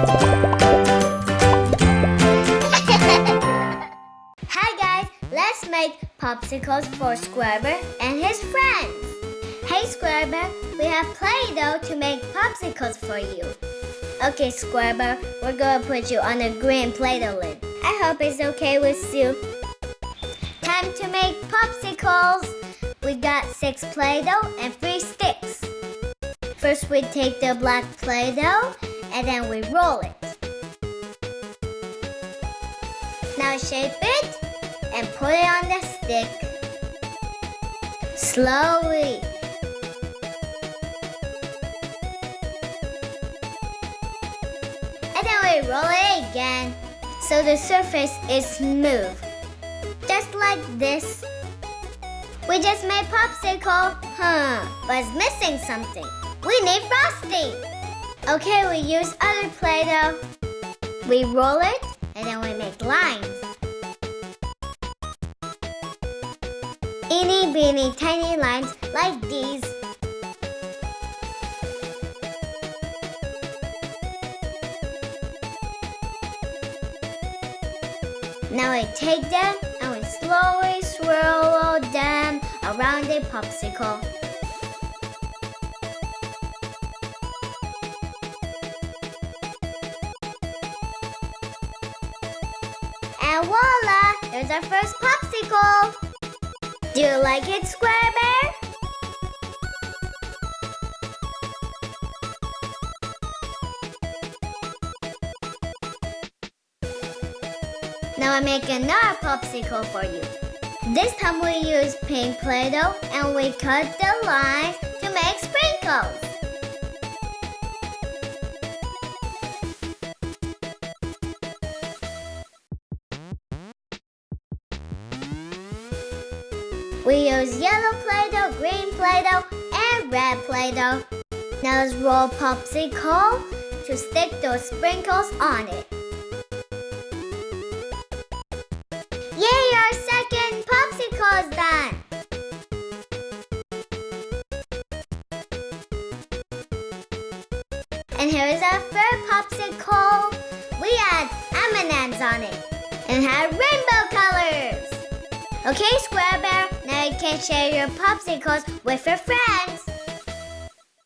Hi guys, let's make popsicles for Square Bear and his friends. Hey Square Bear, we have Play-Doh to make popsicles for you. Okay Square Bear, we're gonna put you on a green Play-Doh lid. I hope it's okay with you. Time to make popsicles. We got 6 Play-Doh and 3 sticks. First we take the black Play-Doh and then we roll it. Now shape it and put it on the stick. Slowly. And then we roll it again so the surface is smooth. Just like this. We just made popsicle, but it's missing something. We need frosting. Okay, we use other Play-Doh. We roll it and then we make lines. Itty bitty tiny lines like these. Now we take them and we slowly swirl them around a popsicle. And voila! There's our first popsicle! Do you like it, Square Bear? Now I make another popsicle for you. This time we use pink Play-Doh and we cut the line to make sprinkles. We use yellow Play-Doh, green Play-Doh, and red Play-Doh. Now let's roll popsicle to stick those sprinkles on it. Yay, our second popsicle is done! And here is our third popsicle. We add M&Ms on it and have rainbow colors. Okay, Square Bear, now you can share your popsicles with your friends.